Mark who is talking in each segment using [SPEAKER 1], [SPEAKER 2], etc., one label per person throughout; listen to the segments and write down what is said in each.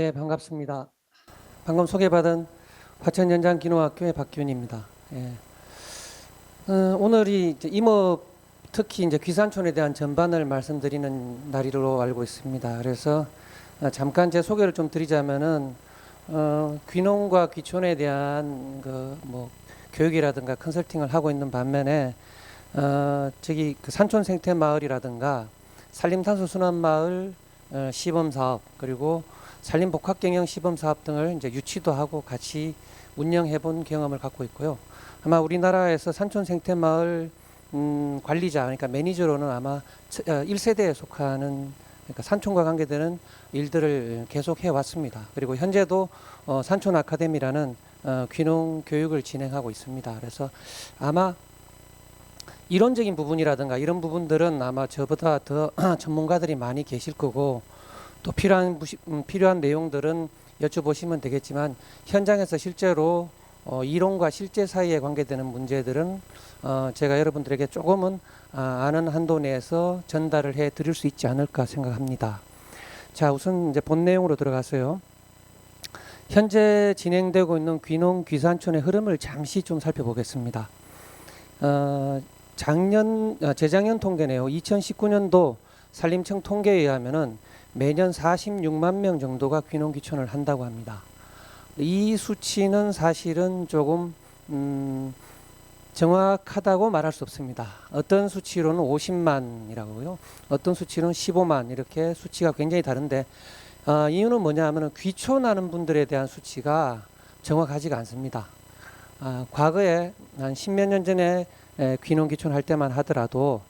[SPEAKER 1] 네, 반갑습니다. 방금 소개받은 화천연장기농학교의 박기훈입니다. 예. 오늘이 이제 임업, 특히 이제 귀산촌에 대한 전반을 말씀드리는 날로 알고 있습니다. 그래서 잠깐 제 소개를 좀 드리자면은 귀농과 귀촌에 대한 교육이라든가 컨설팅을 하고 있는 반면에 저기 그 산촌 생태 마을이라든가 산림탄소 순환 마을 시범 사업, 그리고 산림 복합 경영 시범 사업 등을 이제 유치도 하고 같이 운영해 본 경험을 갖고 있고요. 아마 우리나라에서 산촌 생태 마을 관리자, 그러니까 매니저로는 아마 1세대에 속하는, 그러니까 산촌과 관계되는 일들을 계속 해 왔습니다. 그리고 현재도 산촌 아카데미라는 귀농 교육을 진행하고 있습니다. 그래서 아마 이론적인 부분이라든가 이런 부분들은 아마 저보다 더 전문가들이 많이 계실 거고, 또 필요한 내용들은 여쭤보시면 되겠지만, 현장에서 실제로 이론과 실제 사이에 관계되는 문제들은 제가 여러분들에게 조금은 아는 한도 내에서 전달을 해 드릴 수 있지 않을까 생각합니다. 자, 우선 이제 본 내용으로 들어가서요. 현재 진행되고 있는 귀농 귀산촌의 흐름을 잠시 좀 살펴보겠습니다. 재작년 통계네요. 2019년도 산림청 통계에 의하면은 매년 46만 명 정도가 귀농 귀촌을 한다고 합니다. 이 수치는 사실은 조금 정확하다고 말할 수 없습니다. 어떤 수치로는 50만이라고요. 어떤 수치로는 15만, 이렇게 수치가 굉장히 다른데 이유는 뭐냐 하면 귀촌하는 분들에 대한 수치가 정확하지가 않습니다. 과거에 한 10몇 년 전에 귀농 귀촌 할 때만 하더라도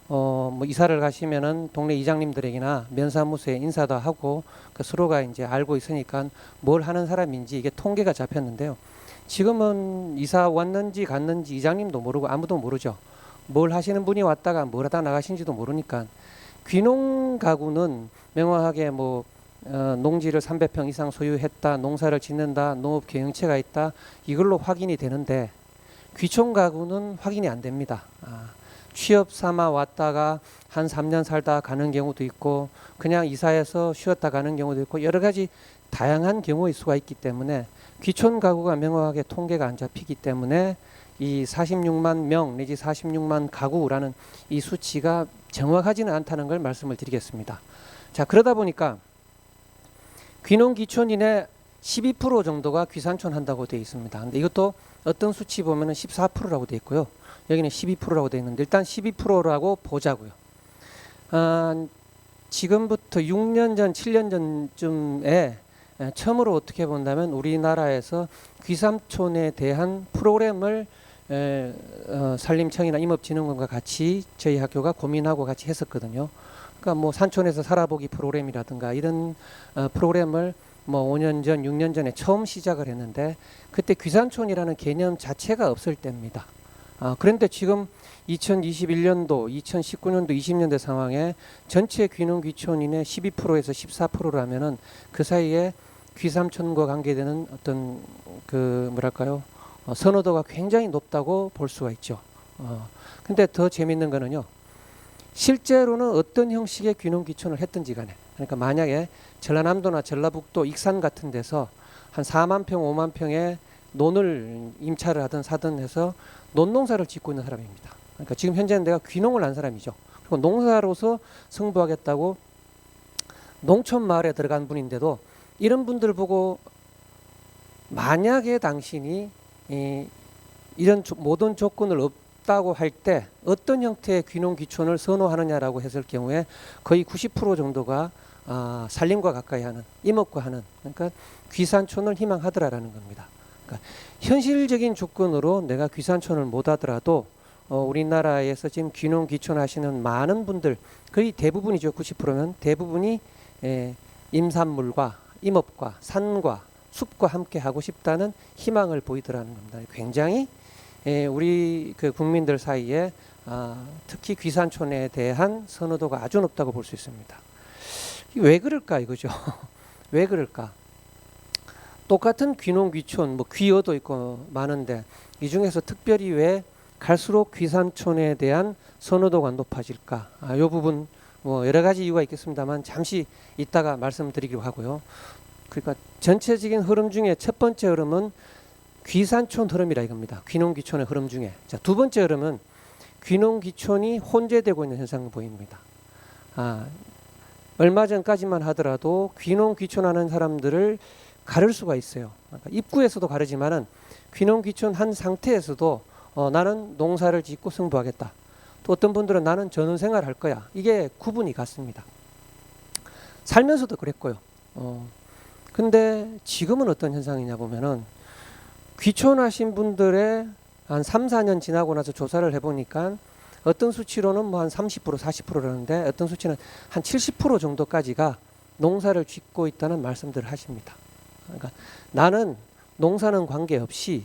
[SPEAKER 1] 뭐 이사를 가시면은 동네 이장님들에게나 면사무소에 인사도 하고 서로가 이제 알고 있으니까 뭘 하는 사람인지 이게 통계가 잡혔는데요. 지금은 이사 왔는지 갔는지 이장님도 모르고 아무도 모르죠. 뭘 하시는 분이 왔다가 뭘 하다 나가신지도 모르니까 귀농 가구는 명확하게 농지를 300평 이상 소유했다, 농사를 짓는다, 농업 경영체가 있다, 이걸로 확인이 되는데, 귀촌 가구는 확인이 안 됩니다. 취업 삼아 왔다가 한 3년 살다 가는 경우도 있고, 그냥 이사해서 쉬었다 가는 경우도 있고, 여러 가지 다양한 경우일 수가 있기 때문에 귀촌 가구가 명확하게 통계가 안 잡히기 때문에 이 46만 명 내지 46만 가구라는 이 수치가 정확하지는 않다는 걸 말씀을 드리겠습니다. 자, 그러다 보니까 귀농 귀촌인의 12% 정도가 귀산촌 한다고 되어 있습니다. 근데 이것도 어떤 수치 보면은 14%라고 되어 있고요. 여기는 12%라고 되어 있는데 일단 12%라고 보자고요. 지금부터 6년 전, 7년 전쯤에 처음으로 어떻게 본다면 우리나라에서 귀산촌에 대한 프로그램을 산림청이나 임업진흥원과 같이 저희 학교가 고민하고 같이 했었거든요. 그러니까 뭐 산촌에서 살아보기 프로그램이라든가 이런 프로그램을 5년 전, 6년 전에 처음 시작을 했는데, 그때 귀산촌이라는 개념 자체가 없을 때입니다. 그런데 지금 2021년도, 2019년도, 20년대 상황에 전체 귀농 귀촌인의 12%에서 14%라면은 그 사이에 귀산촌과 관계되는 어떤 선호도가 굉장히 높다고 볼 수가 있죠. 근데 더 재밌는 거는요, 실제로는 어떤 형식의 귀농 귀촌을 했든지 간에, 그러니까 만약에 전라남도나 전라북도 익산 같은 데서 한 4만 평, 5만 평의 논을 임차를 하든 사든 해서 논농사를 짓고 있는 사람입니다. 그러니까 지금 현재는 내가 귀농을 한 사람이죠. 그리고 농사로서 승부하겠다고 농촌 마을에 들어간 분인데도, 이런 분들 보고 만약에 당신이 이런 모든 조건을 없다고 할 때 어떤 형태의 귀농 귀촌을 선호하느냐라고 했을 경우에 거의 90% 정도가 산림과 가까이 하는, 임업과 하는, 그러니까 귀산촌을 희망하더라라는 겁니다. 그러니까 현실적인 조건으로 내가 귀산촌을 못 하더라도 우리나라에서 지금 귀농 귀촌 하시는 많은 분들, 거의 대부분이죠. 90%면 대부분이 임산물과 임업과 산과 숲과 함께 하고 싶다는 희망을 보이더라는 겁니다. 굉장히 우리 국민들 사이에 특히 귀산촌에 대한 선호도가 아주 높다고 볼 수 있습니다. 왜 그럴까 이거죠. 왜 그럴까? 똑같은 귀농 귀촌, 귀어도 있고 많은데, 이 중에서 특별히 왜 갈수록 귀산촌에 대한 선호도가 높아질까? 이 부분 여러 가지 이유가 있겠습니다만 잠시 이따가 말씀드리기로 하고요. 그러니까 전체적인 흐름 중에 첫 번째 흐름은 귀산촌 흐름이라 이겁니다. 귀농귀촌의 흐름 중에. 자, 두 번째 흐름은 귀농귀촌이 혼재되고 있는 현상을 보입니다. 얼마 전까지만 하더라도 귀농귀촌하는 사람들을 가를 수가 있어요. 그러니까 입구에서도 가르지만은 귀농귀촌한 상태에서도 나는 농사를 짓고 승부하겠다. 또 어떤 분들은 나는 전원생활 할 거야. 이게 구분이 갔습니다. 살면서도 그랬고요. 근데 지금은 어떤 현상이냐 보면은 귀촌하신 분들의 한 3, 4년 지나고 나서 조사를 해보니까 어떤 수치로는 뭐 한 30%, 40%라는데 어떤 수치는 한 70% 정도까지가 농사를 짓고 있다는 말씀들을 하십니다. 그러니까 나는 농사는 관계없이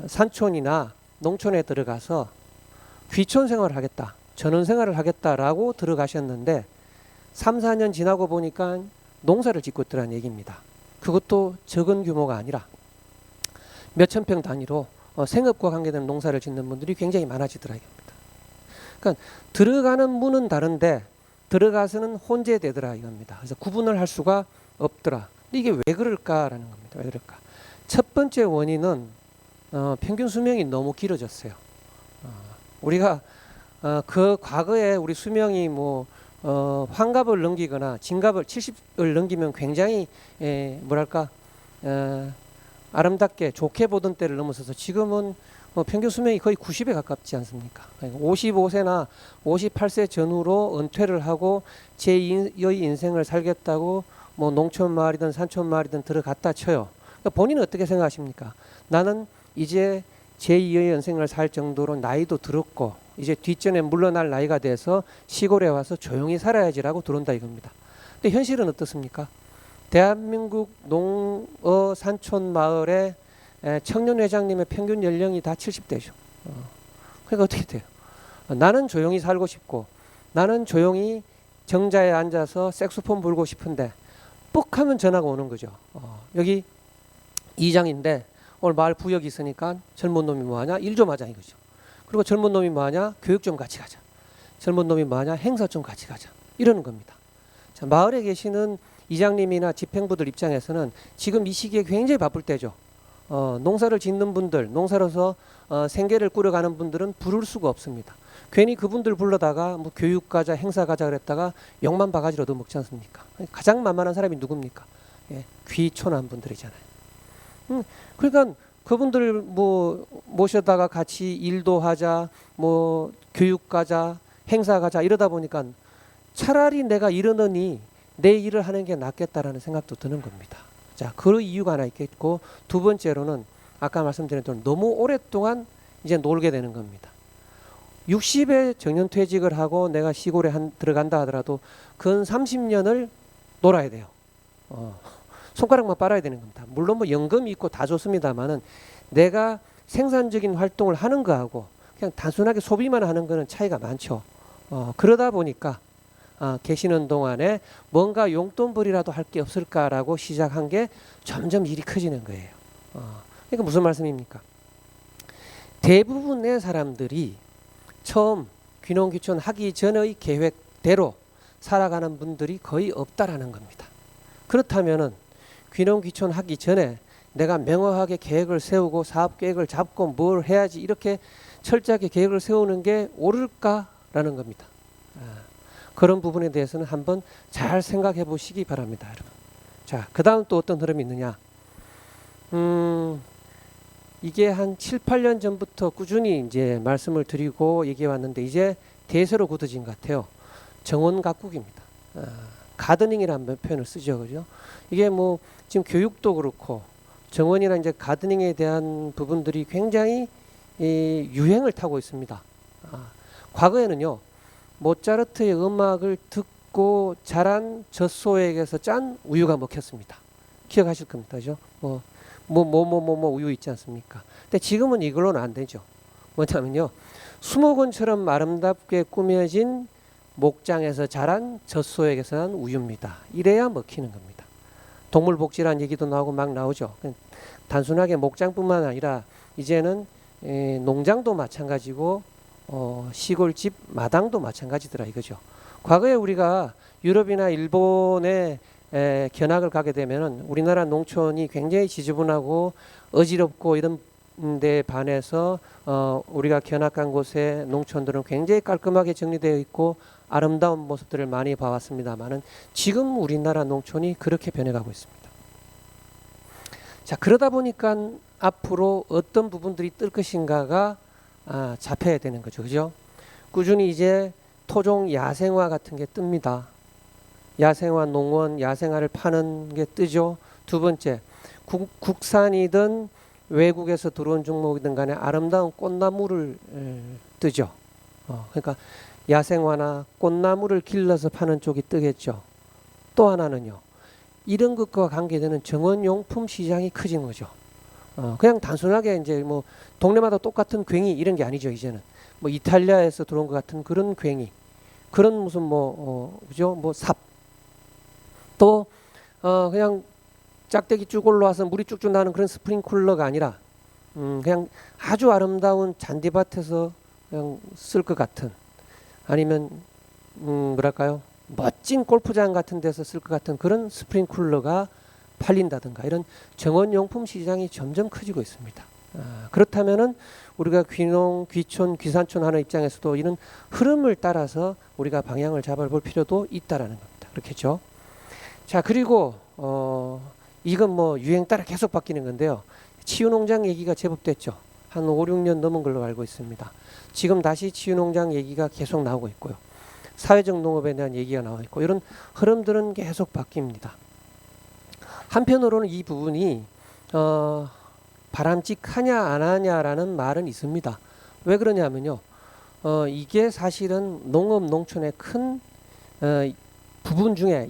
[SPEAKER 1] 산촌이나 농촌에 들어가서 귀촌 생활을 하겠다, 전원 생활을 하겠다라고 들어가셨는데 3, 4년 지나고 보니까 농사를 짓고 있더라는 얘기입니다. 그것도 적은 규모가 아니라 몇천 평 단위로 생업과 관계되는 농사를 짓는 분들이 굉장히 많아지더라 이겁니다. 그러니까 들어가는 문은 다른데 들어가서는 혼재되더라 이겁니다. 그래서 구분을 할 수가 없더라. 근데 이게 왜 그럴까라는 겁니다. 왜 그럴까? 첫 번째 원인은 평균 수명이 너무 길어졌어요. 우리가 그 과거에 우리 수명이 뭐 환갑을 넘기거나 진갑을 70을 넘기면 굉장히 뭐랄까 아름답게 좋게 보던 때를 넘어서서 지금은 평균 수명이 거의 90에 가깝지 않습니까? 55세나 58세 전후로 은퇴를 하고 제2의 인생을 살겠다고 뭐 농촌 마을이든 산촌 마을이든 들어갔다 쳐요. 그러니까 본인은 어떻게 생각하십니까? 나는 이제 제2의 인생을 살 정도로 나이도 들었고 이제 뒷전에 물러날 나이가 돼서 시골에 와서 조용히 살아야지라고 들어온다 이겁니다. 근데 현실은 어떻습니까? 대한민국 농어 산촌 마을의 청년 회장님의 평균 연령이 다 70대죠. 그러니까 어떻게 돼요? 나는 조용히 살고 싶고 나는 조용히 정자에 앉아서 색소폰 불고 싶은데 뻑 하면 전화가 오는 거죠. 여기 이장인데 오늘 마을 부역이 있으니까 젊은 놈이 뭐하냐? 일 좀 하자 이거죠. 그리고 젊은 놈이 뭐하냐? 교육 좀 같이 가자. 젊은 놈이 뭐하냐? 행사 좀 같이 가자. 이러는 겁니다. 자, 마을에 계시는 이장님이나 집행부들 입장에서는 지금 이 시기에 굉장히 바쁠 때죠. 농사를 짓는 분들, 농사로서 생계를 꾸려가는 분들은 부를 수가 없습니다. 괜히 그분들 불러다가 뭐 교육 가자, 행사 가자 그랬다가 욕만 바가지로 얻어먹지 않습니까? 가장 만만한 사람이 누굽니까? 귀촌한 분들이잖아요. 그러니까 그분들 뭐 모셔다가 같이 일도 하자, 뭐 교육 가자, 행사 가자 이러다 보니까 차라리 내가 이러느니 내 일을 하는 게 낫겠다라는 생각도 드는 겁니다. 자, 그 이유가 하나 있겠고 두 번째로는 아까 말씀드린 대로 너무 오랫동안 이제 놀게 되는 겁니다. 60에 정년퇴직을 하고 내가 시골에 들어간다 하더라도 근 30년을 놀아야 돼요. 손가락만 빨아야 되는 겁니다. 물론 뭐 연금이 있고 다 좋습니다만은 내가 생산적인 활동을 하는 거하고 그냥 단순하게 소비만 하는 거는 차이가 많죠. 그러다 보니까 계시는 동안에 뭔가 용돈벌이라도 할 게 없을까라고 시작한 게 점점 일이 커지는 거예요. 그러니까 무슨 말씀입니까? 대부분의 사람들이 처음 귀농귀촌 하기 전의 계획대로 살아가는 분들이 거의 없다라는 겁니다. 그렇다면은 귀농귀촌 하기 전에 내가 명확하게 계획을 세우고 사업 계획을 잡고 뭘 해야지 이렇게 철저하게 계획을 세우는 게 옳을까라는 겁니다. 그런 부분에 대해서는 한번 잘 생각해 보시기 바랍니다, 여러분. 자, 그 다음 또 어떤 흐름이 있느냐? 이게 한 7, 8년 전부터 꾸준히 이제 말씀을 드리고 얘기해 왔는데 이제 대세로 굳어진 것 같아요. 정원 가꾸기입니다. 가드닝이라는 표현을 쓰죠, 그죠? 이게 뭐 지금 교육도 그렇고 정원이나 이제 가드닝에 대한 부분들이 굉장히 유행을 타고 있습니다. 과거에는요. 모차르트의 음악을 듣고 자란 젖소에게서 짠 우유가 먹혔습니다. 기억하실 겁니다. 그죠? 우유 있지 않습니까? 근데 지금은 이걸로는 안 되죠. 뭐냐면요. 수목원처럼 아름답게 꾸며진 목장에서 자란 젖소에게서 난 우유입니다. 이래야 먹히는 겁니다. 동물복지란 얘기도 나오고 막 나오죠. 단순하게 목장뿐만 아니라 이제는 농장도 마찬가지고 시골집 마당도 마찬가지더라 이거죠. 과거에 우리가 유럽이나 일본의 견학을 가게 되면은 우리나라 농촌이 굉장히 지저분하고 어지럽고 이런 데 반해서 우리가 견학 간 곳의 농촌들은 굉장히 깔끔하게 정리되어 있고 아름다운 모습들을 많이 봐왔습니다만은 지금 우리나라 농촌이 그렇게 변해가고 있습니다. 자, 그러다 보니까 앞으로 어떤 부분들이 뜰 것인가가 잡혀야 되는 거죠. 그죠? 꾸준히 이제 토종 야생화 같은 게 뜹니다. 야생화 농원, 야생화를 파는 게 뜨죠. 두 번째, 국산이든 외국에서 들어온 종목이든 간에 아름다운 꽃나무를 뜨죠. 그러니까 야생화나 꽃나무를 길러서 파는 쪽이 뜨겠죠. 또 하나는요. 이런 것과 관계되는 정원용품 시장이 커진 거죠. 그냥 단순하게 이제 뭐 동네마다 똑같은 괭이 이런 게 아니죠. 이제는 뭐 이탈리아에서 들어온 것 같은 그런 괭이, 그런 무슨 그죠? 뭐 삽, 또 그냥 짝대기 쭉 올라와서 물이 쭉쭉 나는 그런 스프링쿨러가 아니라 그냥 아주 아름다운 잔디밭에서 그냥 쓸 것 같은, 아니면 뭐랄까요, 멋진 골프장 같은 데서 쓸 것 같은 그런 스프링쿨러가 팔린다든가 이런 정원용품 시장이 점점 커지고 있습니다. 그렇다면은 우리가 귀농, 귀촌, 귀산촌 하는 입장에서도 이런 흐름을 따라서 우리가 방향을 잡아볼 필요도 있다라는 겁니다. 그렇겠죠? 자, 그리고 이건 뭐 유행 따라 계속 바뀌는 건데요. 치유농장 얘기가 제법 됐죠. 한 5, 6년 넘은 걸로 알고 있습니다. 지금 다시 치유농장 얘기가 계속 나오고 있고요. 사회적 농업에 대한 얘기가 나와 있고, 이런 흐름들은 계속 바뀝니다. 한편으로는 이 부분이 바람직하냐 안 하냐라는 말은 있습니다. 왜 그러냐면요. 이게 사실은 농업 농촌의 큰 부분 중에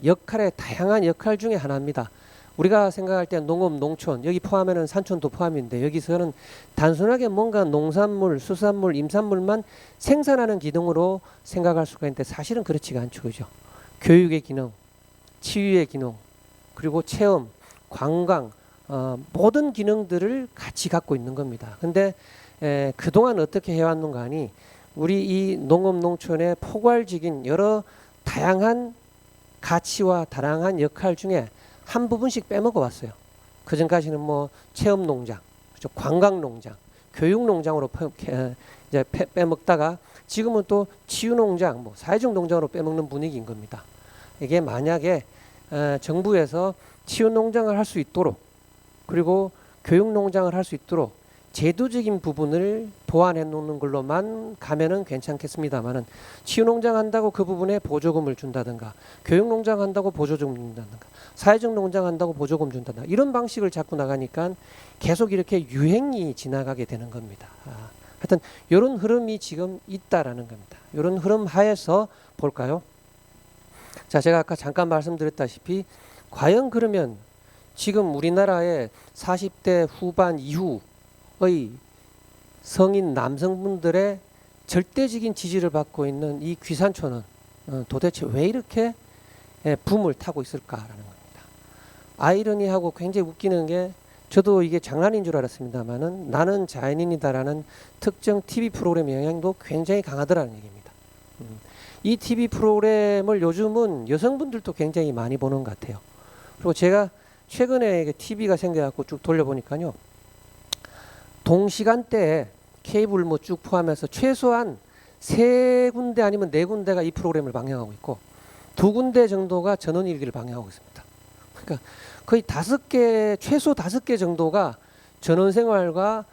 [SPEAKER 1] 다양한 역할 중에 하나입니다. 우리가 생각할 때 농업 농촌, 여기 포함에는 산촌도 포함인데, 여기서는 단순하게 뭔가 농산물, 수산물, 임산물만 생산하는 기능으로 생각할 수가 있는데 사실은 그렇지가 않죠. 그죠? 교육의 기능, 치유의 기능, 그리고 체험, 관광, 모든 기능들을 같이 갖고 있는 겁니다. 근데 그동안 어떻게 해왔는가 하니, 우리 이 농업 농촌의 포괄적인 여러 다양한 가치와 다양한 역할 중에 한 부분씩 빼먹어 왔어요. 그 전까지는 뭐 체험 농장, 그렇죠? 관광 농장, 교육 농장으로 이제 빼먹다가 지금은 또 치유 농장, 뭐 사회적 농장으로 빼먹는 분위기인 겁니다. 이게 만약에 정부에서 치유 농장을 할 수 있도록, 그리고 교육 농장을 할 수 있도록 제도적인 부분을 보완해 놓는 걸로만 가면은 괜찮겠습니다만은, 치유 농장 한다고 그 부분에 보조금을 준다든가, 교육 농장 한다고 보조금 준다든가, 사회적 농장 한다고 보조금 준다든가, 이런 방식을 잡고 나가니까 계속 이렇게 유행이 지나가게 되는 겁니다. 하여튼 이런 흐름이 지금 있다라는 겁니다. 이런 흐름 하에서 볼까요? 자, 제가 아까 잠깐 말씀드렸다시피, 과연 그러면 지금 우리나라의 40대 후반 이후의 성인 남성분들의 절대적인 지지를 받고 있는 이 귀산촌은 도대체 왜 이렇게 붐을 타고 있을까라는 겁니다. 아이러니하고 굉장히 웃기는 게, 저도 이게 장난인 줄 알았습니다만은 나는 자연인이다라는 특정 TV 프로그램의 영향도 굉장히 강하더라는 얘기입니다. 이 TV 프로그램을 요즘은 여성분들도 굉장히 많이 보는 것 같아요. 그리고 제가 최근에 TV가 생겨갖고 쭉 돌려보니까요, 동시간대에 케이블 뭐 쭉 포함해서 최소한 3군데 아니면 4군데가 이 프로그램을 방영하고 있고, 2군데 정도가 전원일기를 방영하고 있습니다. 그러니까 거의 5개, 최소 5개 정도가 전원생활과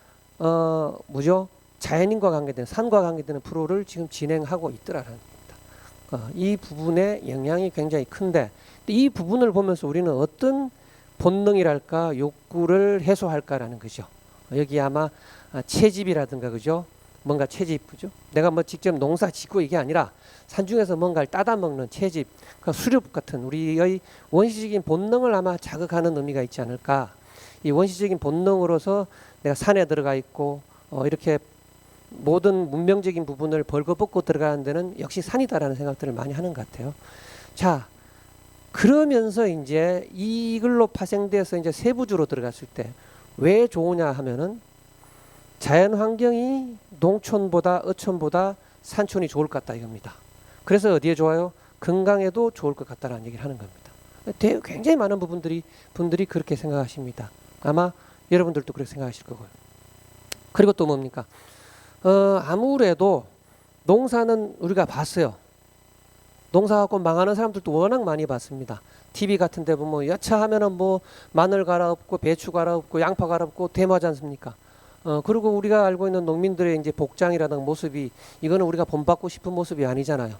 [SPEAKER 1] 자연인과 관계되는, 산과 관계되는 프로를 지금 진행하고 있더라는 겁니다. 이 부분의 영향이 굉장히 큰데, 이 부분을 보면서 우리는 어떤 본능이랄까 욕구를 해소할까라는 거죠. 여기 아마 채집이라든가, 그죠? 뭔가 채집, 그죠? 내가 뭐 직접 농사 짓고 이게 아니라 산중에서 뭔가를 따다 먹는 채집, 그러니까 수렵 같은 우리의 원시적인 본능을 아마 자극하는 의미가 있지 않을까. 이 원시적인 본능으로서 내가 산에 들어가 있고 이렇게 모든 문명적인 부분을 벌거벗고 들어가는 데는 역시 산이다라는 생각들을 많이 하는 것 같아요. 자, 그러면서 이제 이걸로 파생돼서 이제 세부주로 들어갔을 때 왜 좋으냐 하면은, 자연 환경이 농촌보다 어촌보다 산촌이 좋을 것 같다 이겁니다. 그래서 어디에 좋아요? 건강에도 좋을 것 같다라는 얘기를 하는 겁니다. 굉장히 많은 분들이 그렇게 생각하십니다. 아마 여러분들도 그렇게 생각하실 거고요. 그리고 또 뭡니까? 아무래도 농사는 우리가 봤어요. 농사하고 망하는 사람들도 워낙 많이 봤습니다. TV 같은 데 보면 여차하면은 뭐 마늘 갈아엎고 배추 갈아엎고 양파 갈아엎고 대마지 않습니까? 그리고 우리가 알고 있는 농민들의 이제 복장이라든가 모습이 이거는 우리가 본받고 싶은 모습이 아니잖아요.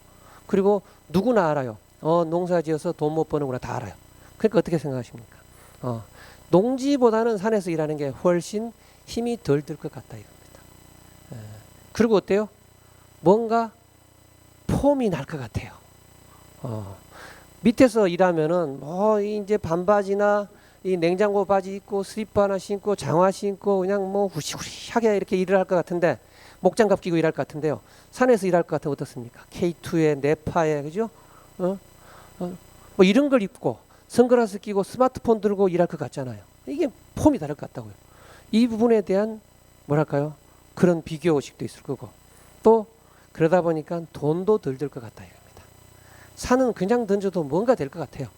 [SPEAKER 1] 그리고 누구나 알아요. 농사 지어서 돈 못 버는구나 다 알아요. 그러니까 어떻게 생각하십니까? 농지보다는 산에서 일하는 게 훨씬 힘이 덜 들 것 같다 이겁니다. 그리고 어때요? 뭔가 폼이 날 것 같아요. 밑에서 일하면은 이제 반바지나 이 냉장고 바지 입고 슬리퍼 하나 신고 장화 신고 그냥 뭐 후시후시하게 이렇게 일을 할 것 같은데 목장갑 끼고 일할 것 같은데요. 산에서 일할 것 같으면 어떻습니까? K2에 네파에 그죠? 뭐 이런 걸 입고 선글라스 끼고 스마트폰 들고 일할 것 같잖아요. 이게 폼이 다를 것 같다고요. 이 부분에 대한 뭐랄까요? 그런 비교 의식도 있을 거고 또 그러다 보니까 돈도 덜 들 것 같다 이겁니다. 산은 그냥 던져도 뭔가 될 것 같아요.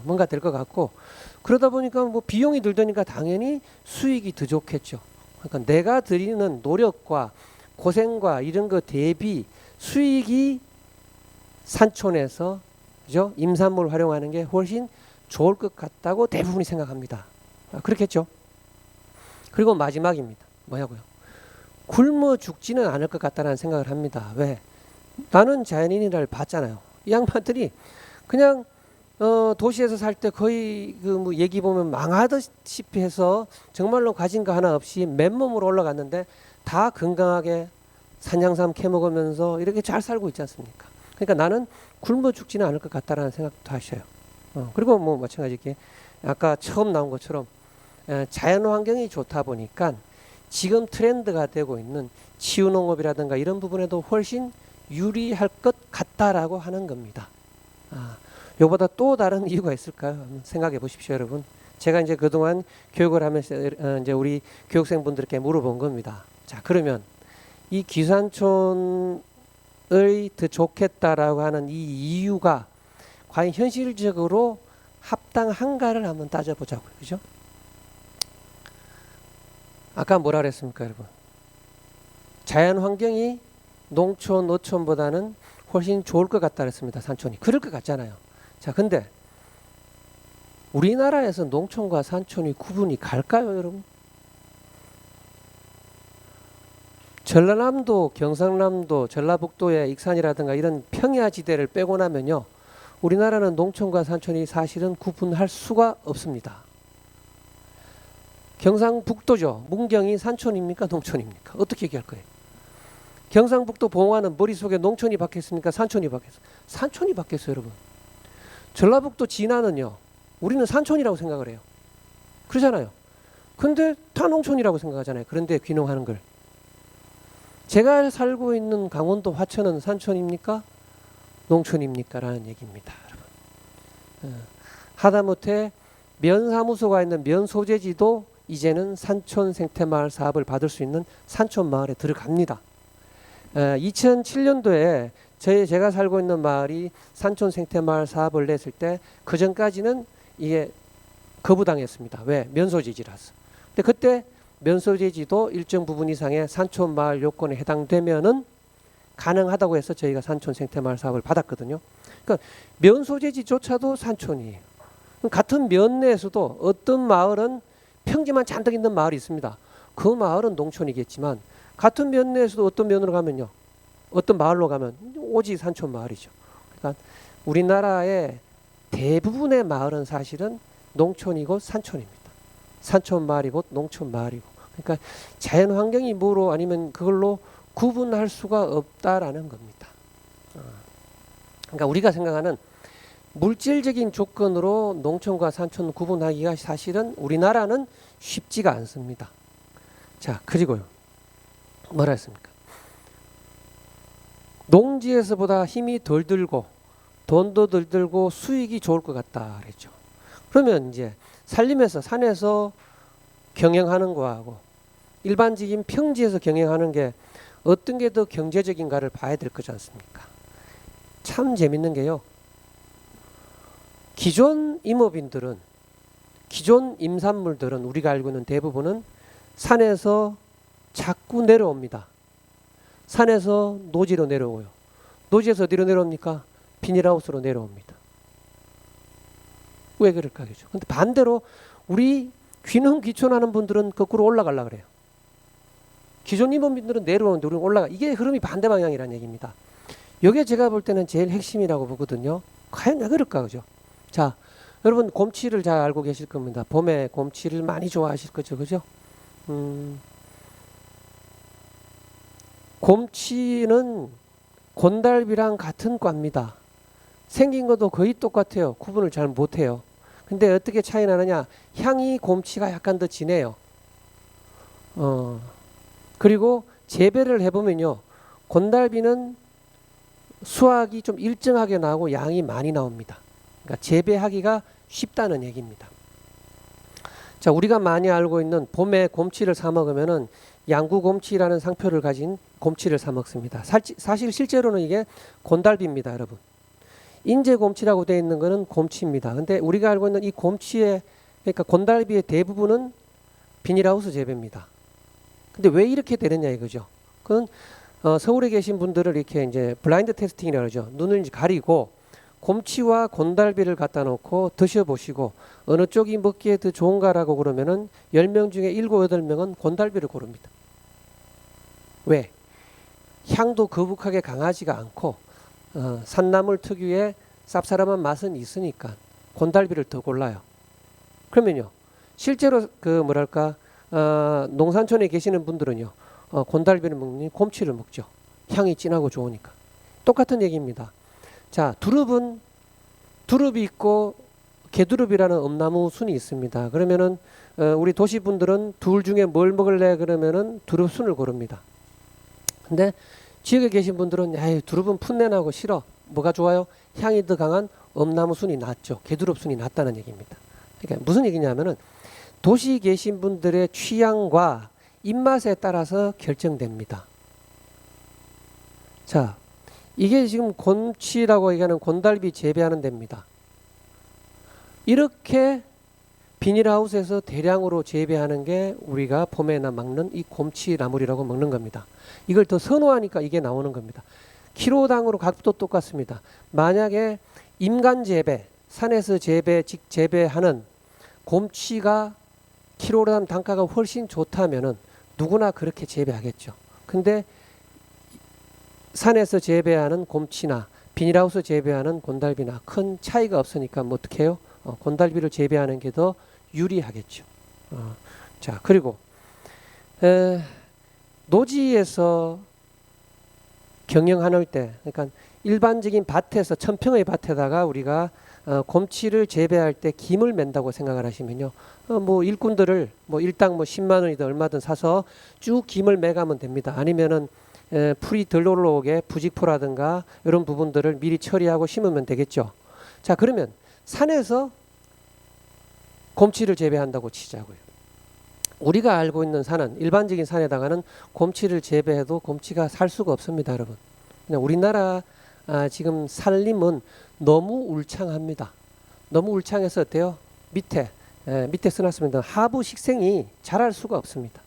[SPEAKER 1] 뭔가 될 것 같고 그러다 보니까 뭐 비용이 들더니까 당연히 수익이 더 좋겠죠. 그러니까 내가 들이는 노력과 고생과 이런 거 대비 수익이 산촌에서 그죠? 임산물 활용하는 게 훨씬 좋을 것 같다고 대부분이 생각합니다. 그렇겠죠. 그리고 마지막입니다. 뭐냐고요? 굶어 죽지는 않을 것 같다는 생각을 합니다. 왜? 나는 자연인이라를 봤잖아요. 이 양반들이 그냥 도시에서 살 때 거의 그 뭐 얘기 보면 망하듯이 해서 정말로 가진 거 하나 없이 맨몸으로 올라갔는데 다 건강하게 산양삼 캐먹으면서 이렇게 잘 살고 있지 않습니까? 그러니까 나는 굶어 죽지는 않을 것 같다라는 생각도 하셔요. 그리고 뭐 마찬가지 이렇게 아까 처음 나온 것처럼 자연 환경이 좋다 보니까 지금 트렌드가 되고 있는 치유농업이라든가 이런 부분에도 훨씬 유리할 것 같다라고 하는 겁니다. 요보다 또 다른 이유가 있을까요? 한번 생각해 보십시오, 여러분. 제가 이제 그동안 교육을 하면서 이제 우리 교육생분들께 물어본 겁니다. 자, 그러면 이 귀산촌을 더 좋겠다라고 하는 이 이유가 과연 현실적으로 합당한가를 한번 따져보자고요. 그죠? 아까 뭐라 그랬습니까, 여러분? 자연 환경이 농촌, 어촌보다는 훨씬 좋을 것 같다 그랬습니다. 산촌이. 그럴 것 같잖아요. 자, 근데 우리나라에서 농촌과 산촌이 구분이 갈까요, 여러분? 전라남도, 경상남도, 전라북도의 익산이라든가 이런 평야지대를 빼고 나면요. 우리나라는 농촌과 산촌이 사실은 구분할 수가 없습니다. 경상북도죠. 문경이 산촌입니까? 농촌입니까? 어떻게 얘기할 거예요? 경상북도 봉화는 머릿속에 농촌이 박혔습니까? 산촌이 박혔어요? 산촌이 박혔어요, 여러분. 전라북도 진안은요. 우리는 산촌이라고 생각을 해요. 그러잖아요. 근데 다 농촌이라고 생각하잖아요. 그런데 귀농하는 걸. 제가 살고 있는 강원도 화천은 산촌입니까? 농촌입니까? 라는 얘기입니다, 여러분. 하다못해 면사무소가 있는 면소재지도 이제는 산촌 생태마을 사업을 받을 수 있는 산촌 마을에 들어갑니다. 2007년도에 제가 살고 있는 마을이 산촌 생태마을 사업을 냈을 때 그 전까지는 이게 거부당했습니다. 왜? 면소재지라서. 근데 그때 면소재지도 일정 부분 이상의 산촌 마을 요건에 해당되면은 가능하다고 해서 저희가 산촌 생태마을 사업을 받았거든요. 그러니까 면소재지조차도 산촌이에요. 같은 면 내에서도 어떤 마을은 평지만 잔뜩 있는 마을이 있습니다. 그 마을은 농촌이겠지만 같은 면 내에서도 어떤 면으로 가면요. 어떤 마을로 가면 오직 산촌 마을이죠. 그러니까 우리나라의 대부분의 마을은 사실은 농촌이고 산촌입니다. 산촌 마을이 곧 농촌 마을이고. 그러니까 자연 환경이 뭐로 아니면 그걸로 구분할 수가 없다라는 겁니다. 그러니까 우리가 생각하는 물질적인 조건으로 농촌과 산촌 구분하기가 사실은 우리나라는 쉽지가 않습니다. 자, 그리고요. 뭐라 했습니까? 농지에서보다 힘이 덜 들고 돈도 덜 들고 수익이 좋을 것 같다 그랬죠. 그러면 이제 산림에서 산에서 경영하는 거하고 일반적인 평지에서 경영하는 게 어떤 게 더 경제적인가를 봐야 될 거지 않습니까? 참 재밌는 게요. 기존 임업인들은, 기존 임산물들은 우리가 알고 있는 대부분은 산에서 자꾸 내려옵니다. 산에서 노지로 내려오고요. 노지에서 어디로 내려옵니까? 비닐하우스로 내려옵니다. 왜 그럴까 그죠? 근데 반대로 우리 귀농 귀촌하는 분들은 거꾸로 올라가려고 그래요. 기존 임원분들은 내려오는데 우리는 올라가. 이게 흐름이 반대 방향이라는 얘기입니다. 이게 제가 볼 때는 제일 핵심이라고 보거든요. 과연 왜 그럴까 그죠? 자, 여러분 곰치를 잘 알고 계실 겁니다. 봄에 곰치를 많이 좋아하실 거죠, 그죠? 곰치는 곤달비랑 같은 과입니다. 생긴 것도 거의 똑같아요. 구분을 잘 못해요. 근데 어떻게 차이 나느냐? 향이 곰치가 약간 더 진해요. 그리고 재배를 해보면요, 곤달비는 수확이 좀 일정하게 나오고 양이 많이 나옵니다. 그러니까 재배하기가 쉽다는 얘기입니다. 자, 우리가 많이 알고 있는 봄에 곰치를 사 먹으면은 양구곰치라는 상표를 가진 곰치를 사 먹습니다. 사실 실제로는 이게 곤달비입니다, 여러분. 인제곰치라고 되어 있는 거는 곰치입니다. 근데 우리가 알고 있는 이 곰치의, 그러니까 곤달비의 대부분은 비닐하우스 재배입니다. 근데 왜 이렇게 되느냐 이거죠. 그건 서울에 계신 분들을 이렇게 이제 블라인드 테스팅이라고 그러죠. 눈을 이제 가리고 곰치와 곤달비를 갖다 놓고 드셔보시고 어느 쪽이 먹기에 더 좋은가라고 그러면은 10명 중에 7, 8명은 곤달비를 고릅니다. 왜? 향도 거북하게 강하지가 않고 산나물 특유의 쌉싸름한 맛은 있으니까 곤달비를 더 골라요. 그러면요, 실제로 그 뭐랄까 농산촌에 계시는 분들은요, 곤달비를 먹니 곰치를 먹죠. 향이 진하고 좋으니까. 똑같은 얘기입니다. 자, 두릅은 두릅이 있고 개두릅이라는 엄나무 순이 있습니다. 그러면은 우리 도시 분들은 둘 중에 뭘 먹을래 그러면은 두릅 순을 고릅니다. 근데 지역에 계신 분들은 에이, 두릅은 풋내 나고 싫어. 뭐가 좋아요? 향이 더 강한 엄나무 순이 낫죠. 개두릅 순이 낫다는 얘기입니다. 그러니까 무슨 얘기냐면은 도시 계신 분들의 취향과 입맛에 따라서 결정됩니다. 자, 이게 지금 곰치라고 얘기하는 곤달비 재배하는 데입니다. 이렇게 비닐하우스에서 대량으로 재배하는 게 우리가 봄에나 먹는 이 곰치나물이라고 먹는 겁니다. 이걸 더 선호하니까 이게 나오는 겁니다. 키로당으로 값도 똑같습니다. 만약에 인간 재배, 산에서 재배하는 곰치가 키로당 단가가 훨씬 좋다면은 누구나 그렇게 재배하겠죠. 근데 산에서 재배하는 곰치나 비닐하우스 재배하는 곤달비나 큰 차이가 없으니까 뭐 어떻게 해요? 곤달비를 재배하는 게 더 유리하겠죠. 자, 그리고 노지에서 경영하는 때, 그러니까 일반적인 밭에서 천평의 밭에다가 우리가 곰치를 재배할 때 김을 맨다고 생각을 하시면요, 뭐 일꾼들을 뭐 일당 뭐 10만 원이든 얼마든 사서 쭉 김을 매가면 됩니다. 아니면은 풀이 덜 올라오게 부직포라든가 이런 부분들을 미리 처리하고 심으면 되겠죠. 자, 그러면 산에서 곰치를 재배한다고 치자고요. 우리가 알고 있는 산은, 일반적인 산에다가는 곰치를 재배해도 곰치가 살 수가 없습니다, 여러분. 그냥 우리나라 지금 산림은 너무 울창합니다. 너무 울창해서 어때요? 밑에 써놨습니다. 하부 식생이 자랄 수가 없습니다.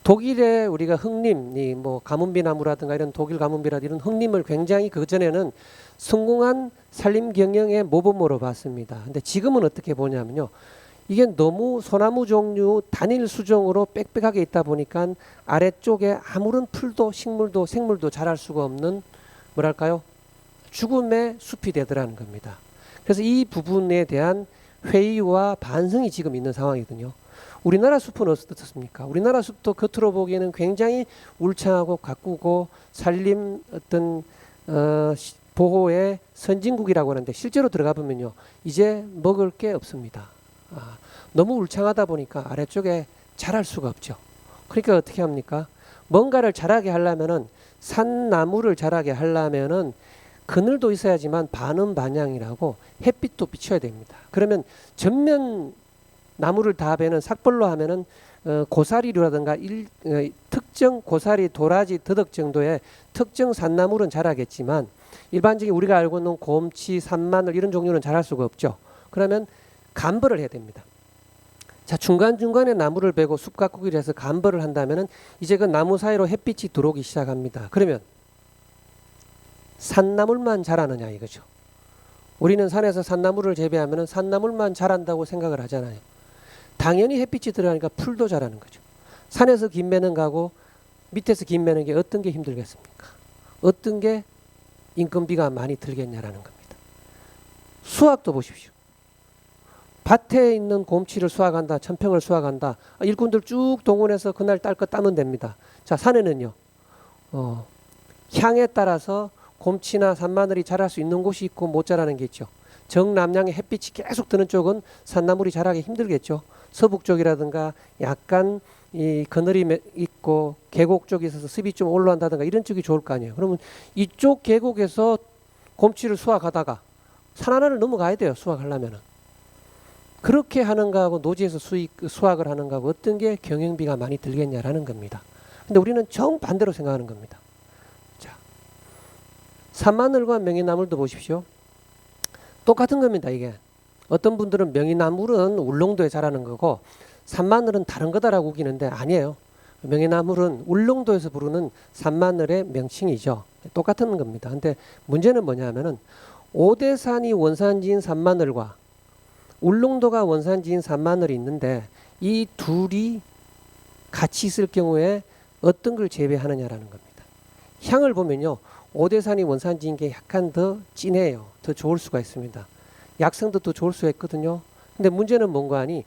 [SPEAKER 1] 독일의 우리가 흑림이 뭐 가문비나무라든가 이런 독일 가문비라든가 이런 흑림을 굉장히 그전에는 성공한 산림 경영의 모범으로 봤습니다. 근데 지금은 어떻게 보냐면요, 이게 너무 소나무 종류 단일 수종으로 빽빽하게 있다 보니까 아래쪽에 아무런 풀도 식물도 생물도 자랄 수가 없는 뭐랄까요, 죽음의 숲이 되더라는 겁니다. 그래서 이 부분에 대한 회의와 반성이 지금 있는 상황이거든요. 우리나라 숲은 어떻습니까? 우리나라 숲도 겉으로 보기에는 굉장히 울창하고 가꾸고 산림 어떤 보호의 선진국이라고 하는데 실제로 들어가 보면요, 이제 먹을 게 없습니다. 너무 울창하다 보니까 아래쪽에 자랄 수가 없죠. 그러니까 어떻게 합니까? 뭔가를 자라게 하려면은, 산나무를 자라게 하려면은 그늘도 있어야지만 반음 반향이라고 햇빛도 비춰야 됩니다. 그러면 전면 나무를 다 베는 삭벌로 하면은 고사리류라든가 특정 고사리, 도라지, 더덕 정도의 특정 산나물은 자라겠지만 일반적인 우리가 알고 있는 곰치, 산마늘 이런 종류는 자랄 수가 없죠. 그러면 간벌을 해야 됩니다. 자, 중간중간에 나무를 베고 숲 가꾸기를 해서 간벌을 한다면은 이제 그 나무 사이로 햇빛이 들어오기 시작합니다. 그러면 산나물만 자라느냐 이거죠. 우리는 산에서 산나물을 재배하면은 산나물만 자란다고 생각을 하잖아요. 당연히 햇빛이 들어가니까 풀도 자라는 거죠. 산에서 김 매는 거하고 밑에서 김 매는 게 어떤 게 힘들겠습니까? 어떤 게 인건비가 많이 들겠냐라는 겁니다. 수확도 보십시오. 밭에 있는 곰치를 수확한다, 천평을 수확한다. 일꾼들 쭉 동원해서 그날 딸 거 따면 됩니다. 자, 산에는요. 향에 따라서 곰치나 산마늘이 자랄 수 있는 곳이 있고 못 자라는 게 있죠. 정남향의 햇빛이 계속 드는 쪽은 산나물이 자라기 힘들겠죠. 서북 쪽이라든가 약간 이 그늘이 있고 계곡 쪽에 있어서 습이 좀 올라온다든가 이런 쪽이 좋을 거 아니에요. 그러면 이쪽 계곡에서 곰치를 수확하다가 산 하나를 넘어가야 돼요. 수확하려면은. 그렇게 하는 거하고 노지에서 수확을 하는 거하고 어떤 게 경영비가 많이 들겠냐라는 겁니다. 근데 우리는 정반대로 생각하는 겁니다. 자, 산마늘과 명이나물도 보십시오. 똑같은 겁니다. 이게 어떤 분들은 명이나물은 울릉도에 자라는 거고 산마늘은 다른 거다라고 우기는데 아니에요. 명이나물은 울릉도에서 부르는 산마늘의 명칭이죠. 똑같은 겁니다. 근데 문제는 뭐냐면은 오대산이 원산지인 산마늘과 울릉도가 원산지인 산마늘이 있는데 이 둘이 같이 있을 경우에 어떤 걸 재배하느냐라는 겁니다. 향을 보면요. 오대산이 원산지인 게 약간 더 진해요. 더 좋을 수가 있습니다. 약성도 더 좋을 수가 있거든요. 근데 문제는 뭔가 하니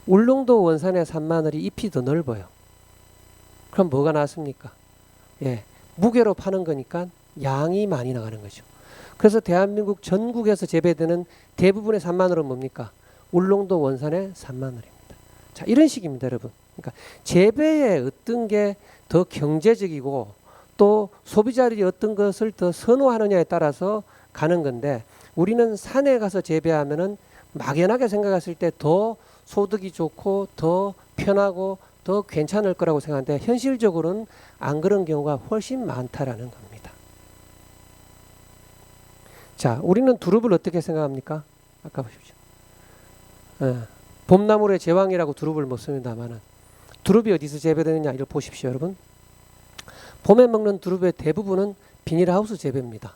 [SPEAKER 1] 울릉도 원산의 산마늘이 잎이 더 넓어요. 그럼 뭐가 나왔습니까? 예, 무게로 파는 거니까 양이 많이 나가는 거죠. 그래서 대한민국 전국에서 재배되는 대부분의 산마늘은 뭡니까? 울릉도 원산의 산마늘입니다. 자, 이런 식입니다, 여러분. 그러니까 재배에 어떤 게 더 경제적이고 또 소비자들이 어떤 것을 더 선호하느냐에 따라서 가는 건데 우리는 산에 가서 재배하면은 막연하게 생각했을 때 더 소득이 좋고 더 편하고 더 괜찮을 거라고 생각하는데 현실적으로는 안 그런 경우가 훨씬 많다라는 겁니다. 자, 우리는 두릅을 어떻게 생각합니까? 아까 보십시오. 봄나물의 제왕이라고 두릅을 먹습니다만은 두릅이 어디서 재배되느냐 이걸 보십시오, 여러분. 봄에 먹는 두릅의 대부분은 비닐하우스 재배입니다.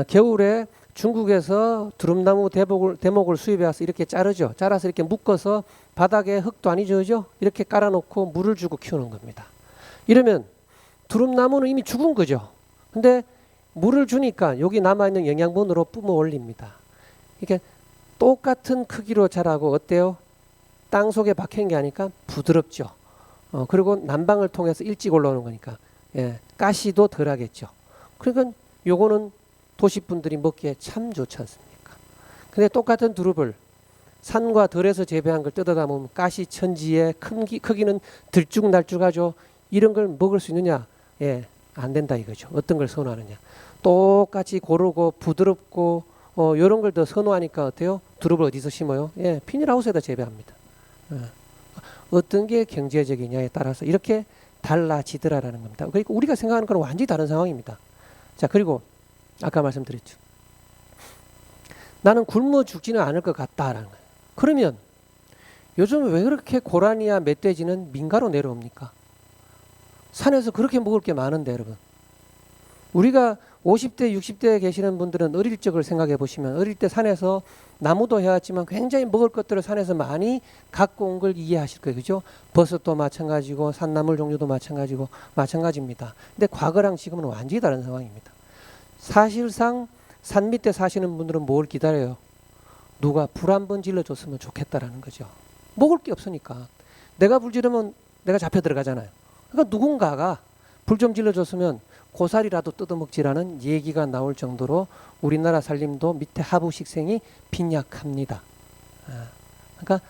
[SPEAKER 1] 겨울에 중국에서 두릅나무 대목을 수입해 와서 이렇게 자르죠. 자라서 이렇게 묶어서 바닥에 흙도 안 잊어죠. 이렇게 깔아놓고 물을 주고 키우는 겁니다. 이러면 두릅나무는 이미 죽은 거죠. 근데 물을 주니까 여기 남아있는 영양분으로 뿜어 올립니다. 이게 똑같은 크기로 자라고 어때요? 땅 속에 박힌 게 아니까 부드럽죠. 그리고 난방을 통해서 일찍 올라오는 거니까 예, 가시도 덜 하겠죠. 그러니까 요거는 도시분들이 먹기에 참 좋지 않습니까? 근데 똑같은 두릅을 산과 들에서 재배한 걸 뜯어다 보면 가시 천지에 크기는 들쭉날쭉하죠. 이런 걸 먹을 수 있느냐? 예, 안 된다 이거죠. 어떤 걸 선호하느냐? 똑같이 고르고 부드럽고 이런 걸 더 선호하니까 어때요? 두릅을 어디서 심어요? 예, 비닐하우스에다 재배합니다. 어떤 게 경제적이냐에 따라서 이렇게 달라지더라라는 겁니다. 그러니까 우리가 생각하는 건 완전히 다른 상황입니다. 자, 그리고 아까 말씀드렸죠. 나는 굶어 죽지는 않을 것 같다라는 거예요. 그러면 요즘 왜 그렇게 고라니와 멧돼지는 민가로 내려옵니까? 산에서 그렇게 먹을 게 많은데 여러분. 우리가 50대, 60대에 계시는 분들은 어릴 적을 생각해 보시면 어릴 때 산에서 나무도 해왔지만 굉장히 먹을 것들을 산에서 많이 갖고 온 걸 이해하실 거예요. 그죠? 버섯도 마찬가지고 산나물 종류도 마찬가지입니다. 근데 과거랑 지금은 완전히 다른 상황입니다. 사실상 산 밑에 사시는 분들은 뭘 기다려요? 누가 불 한 번 질러줬으면 좋겠다라는 거죠. 먹을 게 없으니까. 내가 불 지르면 내가 잡혀 들어가잖아요. 그러니까 누군가가 불 좀 질러줬으면 고사리라도 뜯어먹지라는 얘기가 나올 정도로 우리나라 살림도 밑에 하부 식생이 빈약합니다. 그러니까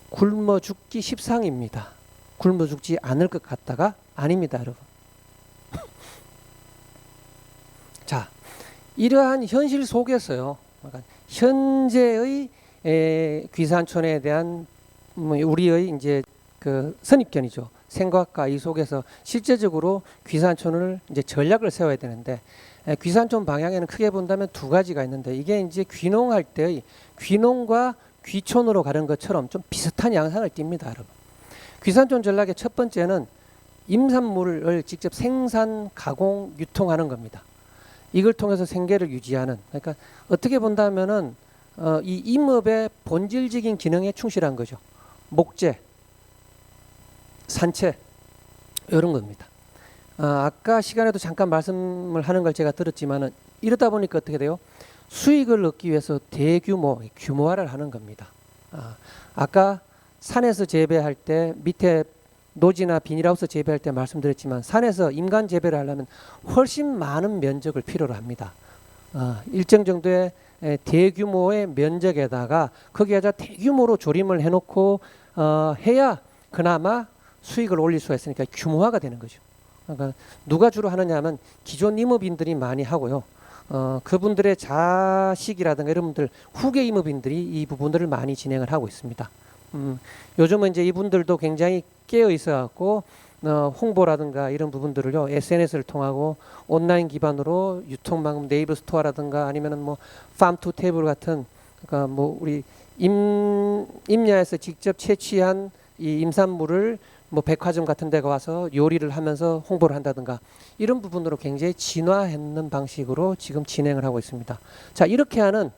[SPEAKER 1] 굶어 죽기 십상입니다. 굶어 죽지 않을 것 같다가 아닙니다, 여러분. 자, 이러한 현실 속에서요. 현재의 귀산촌에 대한 우리의 이제 그 선입견이죠. 생각과 이 속에서 실제적으로 귀산촌을 이제 전략을 세워야 되는데 귀산촌 방향에는 크게 본다면 두 가지가 있는데 이게 이제 귀농할 때의 귀농과 귀촌으로 가는 것처럼 좀 비슷한 양상을 띱니다, 여러분. 귀산촌 전략의 첫 번째는 임산물을 직접 생산, 가공, 유통하는 겁니다. 이걸 통해서 생계를 유지하는, 그러니까 어떻게 본다면은 이 임업의 본질적인 기능에 충실한 거죠. 목재, 산채 이런 겁니다. 아까 시간에도 잠깐 말씀을 하는 걸 제가 들었지만은 이러다 보니까 어떻게 돼요? 수익을 얻기 위해서 대규모 규모화를 하는 겁니다. 아까 산에서 재배할 때 밑에 노지나 비닐하우스 재배할 때 말씀드렸지만 산에서 인간 재배를 하려면 훨씬 많은 면적을 필요로 합니다. 일정 정도의 대규모의 면적에다가 거기에다 대규모로 조림을 해놓고 해야 그나마 수익을 올릴 수가 있으니까 규모화가 되는 거죠. 그러니까 누가 주로 하느냐 하면 기존 임업인들이 많이 하고요. 그분들의 자식이라든가 이런 분들 후계 임업인들이 이 부분들을 많이 진행을 하고 있습니다. 요즘은 이제 이분들도 굉장히 깨어 있어 갖고 홍보라든가 이런 부분들을요 SNS를 통하고 온라인 기반으로 유통망 네이버 스토어라든가 아니면은 뭐 팜투 테이블 같은 그러니까 뭐 우리 임야에서 직접 채취한 이 임산물을 뭐 백화점 같은 데가 와서 요리를 하면서 홍보를 한다든가 이런 부분으로 굉장히 진화했는 방식으로 지금 진행을 하고 있습니다. 자, 이렇게 하는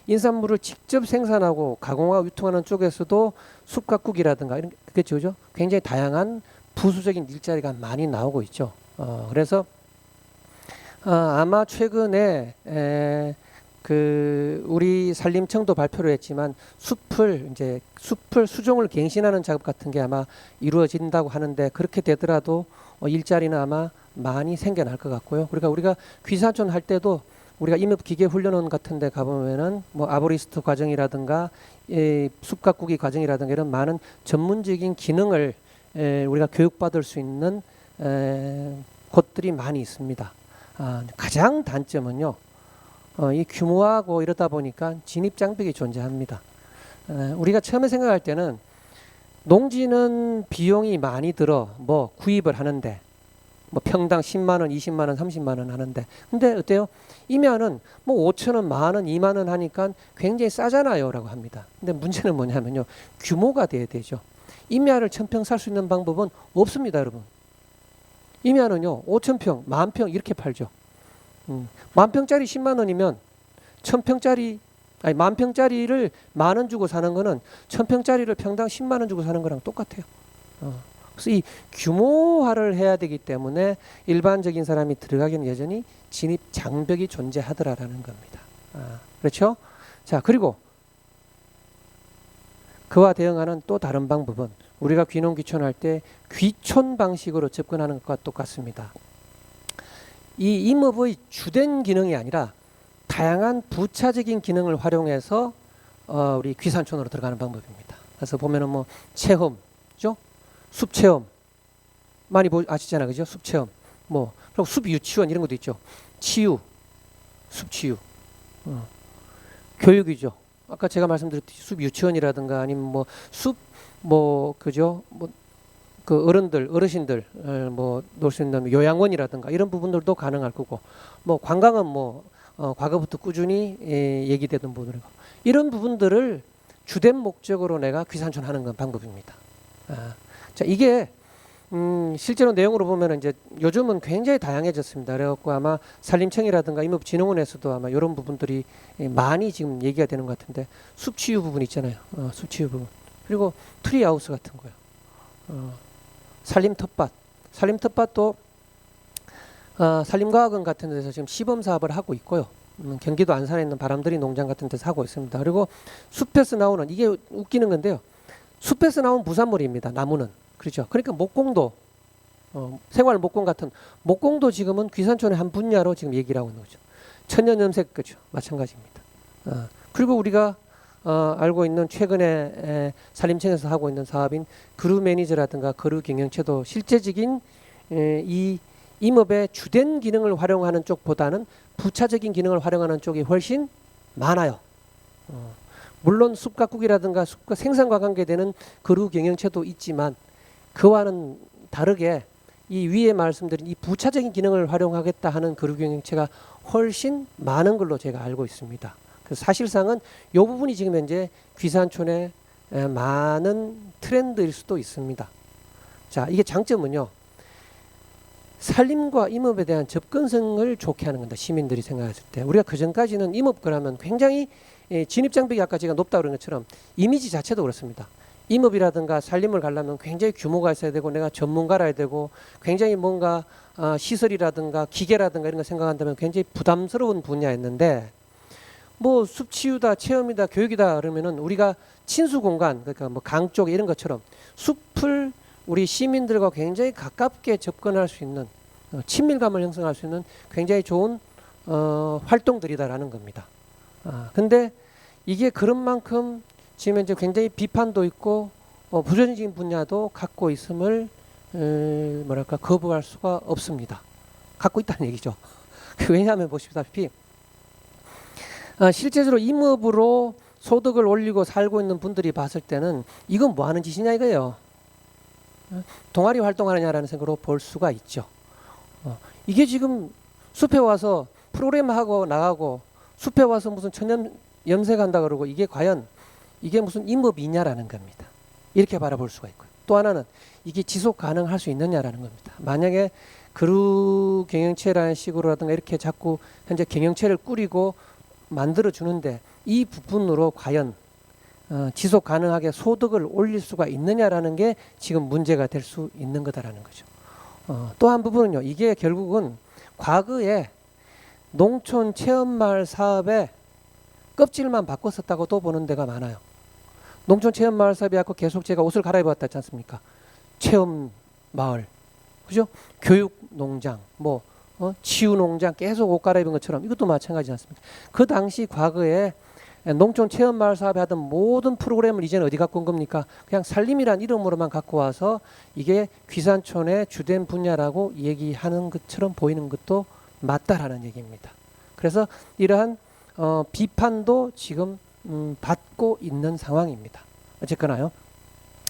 [SPEAKER 1] 인산물을 직접 생산하고 가공하고 유통하는 쪽에서도 숲가꾸기라든가 이런 그죠? 굉장히 다양한 부수적인 일자리가 많이 나오고 있죠. 그래서 아마 최근에 그 우리 산림청도 발표를 했지만 숲을 수종을 갱신하는 작업 같은 게 아마 이루어진다고 하는데 그렇게 되더라도 일자리는 아마 많이 생겨날 것 같고요. 그러니까 우리가 귀산촌 할 때도 우리가 임업기계훈련원 같은 데 가보면은 뭐 아보리스트 과정이라든가 숲가꾸기 과정이라든가 이런 많은 전문적인 기능을 우리가 교육받을 수 있는 곳들이 많이 있습니다. 가장 단점은요. 이 규모하고 이러다 보니까 진입장벽이 존재합니다. 우리가 처음에 생각할 때는 농지는 비용이 많이 들어 뭐 구입을 하는데 뭐 평당 10만 원, 20만 원, 30만 원 하는데 근데 어때요? 임야는 뭐 5천 원, 만 원, 2만 원 하니까 굉장히 싸잖아요 라고 합니다. 근데 문제는 뭐냐면요. 규모가 돼야 되죠. 임야를 1000평 살 수 있는 방법은 없습니다, 여러분. 임야는요. 5,000평, 10,000평 이렇게 팔죠. 10,000평짜리 10만 원이면 1,000평짜리 아니 10,000평짜리를 만 원 주고 사는 거는 1,000평짜리를 평당 10만 원 주고 사는 거랑 똑같아요. 그래서 이 규모화를 해야 되기 때문에 일반적인 사람이 들어가기는 여전히 진입 장벽이 존재하더라라는 겁니다. 그렇죠? 자, 그리고 그와 대응하는 또 다른 방법은 우리가 귀농 귀촌할 때 귀촌 방식으로 접근하는 것과 똑같습니다. 이 임업의 주된 기능이 아니라 다양한 부차적인 기능을 활용해서 우리 귀산촌으로 들어가는 방법입니다. 그래서 보면은 뭐 체험죠, 숲 체험 많이 아시잖아요, 그죠? 숲 체험, 뭐 그리고 숲 유치원 이런 것도 있죠. 치유, 숲 치유, 교육이죠. 아까 제가 말씀드렸듯이 숲 유치원이라든가 아니면 뭐 숲 뭐 그죠? 뭐 그 어르신들 뭐 놀 수 있는 요양원이라든가 이런 부분들도 가능할 거고 뭐 관광은 뭐 과거부터 꾸준히 얘기되던 부분이고 이런 부분들을 주된 목적으로 내가 귀산촌 하는 건 방법입니다. 자, 이게 실제로 내용으로 보면 이제 요즘은 굉장히 다양해졌습니다. 그래갖고 아마 산림청이라든가 임업진흥원에서도 아마 이런 부분들이 많이 지금 얘기가 되는 것 같은데 숲치유 부분 있잖아요. 숲치유 부분. 그리고 트리하우스 같은 거요. 산림텃밭도 산림과학원 같은 데서 지금 시범 사업을 하고 있고요. 경기도 안산에 있는 바람들이 농장 같은 데서 하고 있습니다. 그리고 숲에서 나오는 이게 웃기는 건데요. 숲에서 나온 부산물입니다. 나무는. 그렇죠. 그러니까 목공도 생활 목공 같은 목공도 지금은 귀산촌의 한 분야로 지금 얘기를 하고 있는 거죠. 천연염색 그죠. 마찬가지입니다. 그리고 우리가 알고 있는 최근에 산림청에서 하고 있는 사업인 그루 매니저라든가 그루 경영체도 실제적인 이 임업의 주된 기능을 활용하는 쪽보다는 부차적인 기능을 활용하는 쪽이 훨씬 많아요. 물론 숲가꾸기라든가 숲과 생산과 관계되는 그루 경영체도 있지만 그와는 다르게 이 위에 말씀드린 이 부차적인 기능을 활용하겠다 하는 그룹경영체가 훨씬 많은 걸로 제가 알고 있습니다. 그래서 사실상은 이 부분이 지금 현재 귀산촌의 많은 트렌드일 수도 있습니다. 자, 이게 장점은요. 산림과 임업에 대한 접근성을 좋게 하는 겁니다. 시민들이 생각했을 때. 우리가 그전까지는 임업 그러면 굉장히 진입장벽이 아까 제가 높다 그런 것처럼 이미지 자체도 그렇습니다. 임업이라든가 산림을 가려면 굉장히 규모가 있어야 되고 내가 전문가라야 되고 굉장히 뭔가 시설이라든가 기계라든가 이런 거 생각한다면 굉장히 부담스러운 분야였는데 뭐 숲치유다 체험이다 교육이다 그러면은 우리가 친수 공간 그러니까 뭐 강 쪽 이런 것처럼 숲을 우리 시민들과 굉장히 가깝게 접근할 수 있는 친밀감을 형성할 수 있는 굉장히 좋은 활동들이다라는 겁니다. 근데 이게 그런 만큼 지금 이제 굉장히 비판도 있고 부정적인 분야도 갖고 있음을 뭐랄까 거부할 수가 없습니다. 갖고 있다는 얘기죠. 왜냐하면 보시다시피 실제로 임업으로 소득을 올리고 살고 있는 분들이 봤을 때는 이건 뭐 하는 짓이냐 이거예요. 동아리 활동하느냐라는 생각으로 볼 수가 있죠. 이게 지금 숲에 와서 프로그램 하고 나가고 숲에 와서 무슨 천연 염색한다 그러고 이게 과연 이게 무슨 임업이냐라는 겁니다. 이렇게 바라볼 수가 있고요. 또 하나는 이게 지속 가능할 수 있느냐라는 겁니다. 만약에 그룹 경영체라는 식으로라든가 이렇게 자꾸 현재 경영체를 꾸리고 만들어 주는데 이 부분으로 과연 지속 가능하게 소득을 올릴 수가 있느냐라는 게 지금 문제가 될 수 있는 거다라는 거죠. 또 한 부분은요. 이게 결국은 과거에 농촌 체험마을 사업의 껍질만 바꿨었다고도 보는 데가 많아요. 농촌 체험마을 사업이 아까 계속 제가 옷을 갈아입었다 했지 않습니까? 체험마을, 그죠? 교육농장, 뭐 치유농장 계속 옷 갈아입은 것처럼 이것도 마찬가지지 않습니까? 그 당시 과거에 농촌 체험마을 사업에 하던 모든 프로그램을 이제는 어디 갖고 온 겁니까? 그냥 산림이란 이름으로만 갖고 와서 이게 귀산촌의 주된 분야라고 얘기하는 것처럼 보이는 것도 맞다라는 얘기입니다. 그래서 이러한 비판도 지금 받고 있는 상황입니다. 어쨌거나요.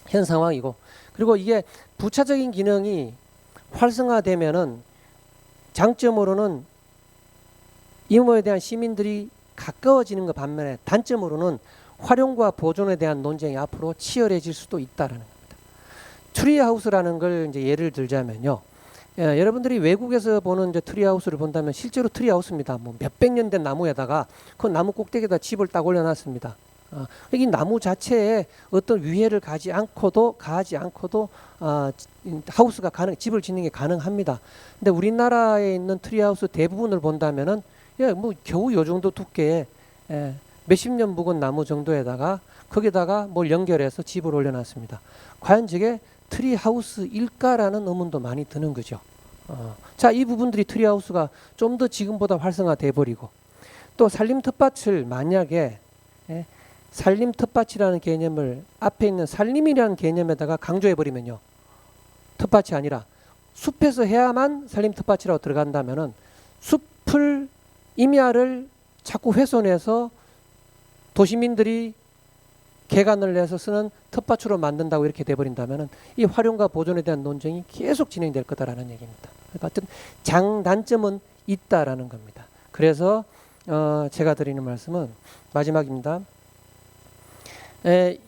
[SPEAKER 1] 현 상황이고 그리고 이게 부차적인 기능이 활성화되면은 장점으로는 임업에 대한 시민들이 가까워지는 것 반면에 단점으로는 활용과 보존에 대한 논쟁이 앞으로 치열해질 수도 있다라는 겁니다. 트리하우스라는 걸 이제 예를 들자면요. 여러분들이 외국에서 보는 이제 트리하우스를 본다면 실제로 트리하우스입니다. 뭐 몇백 년 된 나무에다가 그 나무 꼭대기에다 집을 딱 올려놨습니다. 이 나무 자체에 어떤 위해를 가지 않고도 하우스가 집을 짓는 게 가능합니다. 근데 우리나라에 있는 트리하우스 대부분을 본다면은 뭐 겨우 요 정도 두께의 몇십 년 묵은 나무 정도에다가 거기다가 뭘 연결해서 집을 올려놨습니다. 과연 저게 트리하우스일까라는 의문도 많이 드는 거죠. 자, 이 부분들이 트리하우스가 좀 더 지금보다 활성화돼 버리고 또 산림 텃밭을 만약에 산림 텃밭이라는 개념을 앞에 있는 산림이라는 개념에다가 강조해 버리면요. 텃밭이 아니라 숲에서 해야만 산림 텃밭이라고 들어간다면은 숲을 임야를 자꾸 훼손해서 도시민들이 개간을 내서 쓰는 텃밭으로 만든다고 이렇게 돼버린다면은 이 활용과 보존에 대한 논쟁이 계속 진행될 거다라는 얘기입니다. 그러니까 어떤 장단점은 있다라는 겁니다. 그래서 제가 드리는 말씀은 마지막입니다.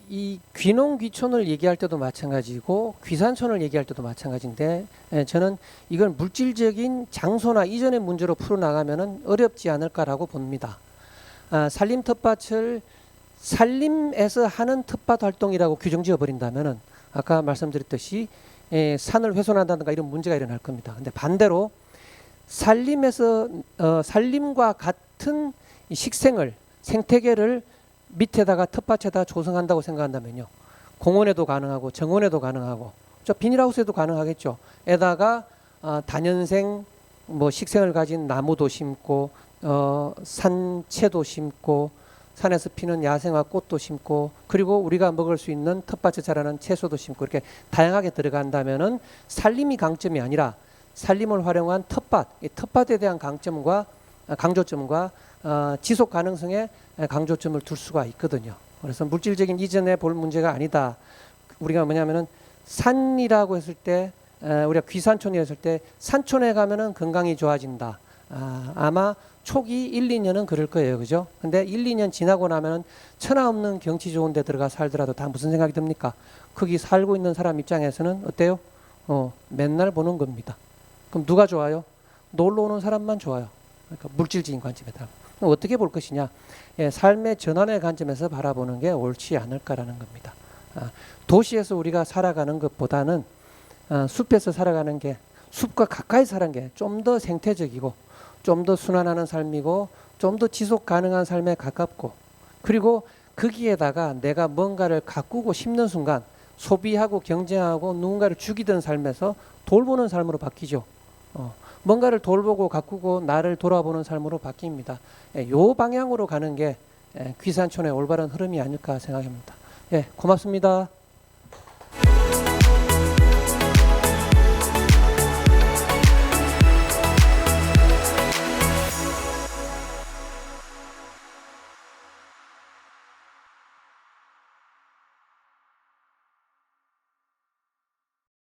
[SPEAKER 1] 이 귀농귀촌을 얘기할 때도 마찬가지고 귀산촌을 얘기할 때도 마찬가지인데 저는 이걸 물질적인 장소나 이전의 문제로 풀어나가면 어렵지 않을까라고 봅니다. 산림 텃밭을 산림에서 하는 텃밭 활동이라고 규정 지어버린다면 아까 말씀드렸듯이 산을 훼손한다든가 이런 문제가 일어날 겁니다. 근데 반대로 산림에서 산림과 같은 식생을 생태계를 밑에다가 텃밭에다 조성한다고 생각한다면요. 공원에도 가능하고 정원에도 가능하고 저 비닐하우스에도 가능하겠죠. 에다가 다년생 뭐 식생을 가진 나무도 심고 산채도 심고 산에서 피는 야생화 꽃도 심고 그리고 우리가 먹을 수 있는 텃밭에 자라는 채소도 심고 이렇게 다양하게 들어간다면은 산림이 강점이 아니라 산림을 활용한 텃밭, 이 텃밭에 대한 강조점과 지속 가능성에 강조점을 둘 수가 있거든요. 그래서 물질적인 이전에 볼 문제가 아니다. 우리가 뭐냐면은 산이라고 했을 때 우리가 귀산촌이었을 때 산촌에 가면은 건강이 좋아진다. 아마 초기 1, 2년은 그럴 거예요. 그죠? 근데 1, 2년 지나고 나면은 천하 없는 경치 좋은 데 들어가 살더라도 다 무슨 생각이 듭니까? 거기 살고 있는 사람 입장에서는 어때요? 맨날 보는 겁니다. 그럼 누가 좋아요? 놀러 오는 사람만 좋아요. 그러니까 물질적인 관점에다. 그럼 어떻게 볼 것이냐? 예, 삶의 전환의 관점에서 바라보는 게 옳지 않을까라는 겁니다. 도시에서 우리가 살아가는 것보다는 숲에서 살아가는 게, 숲과 가까이 사는 게 좀 더 생태적이고 좀 더 순환하는 삶이고 좀 더 지속 가능한 삶에 가깝고, 그리고 거기에다가 내가 뭔가를 가꾸고 심는 순간 소비하고 경쟁하고 누군가를 죽이던 삶에서 돌보는 삶으로 바뀌죠. 뭔가를 돌보고 가꾸고 나를 돌아보는 삶으로 바뀝니다. 이 방향으로 가는 게 귀산촌의 올바른 흐름이 아닐까 생각합니다. 예, 고맙습니다.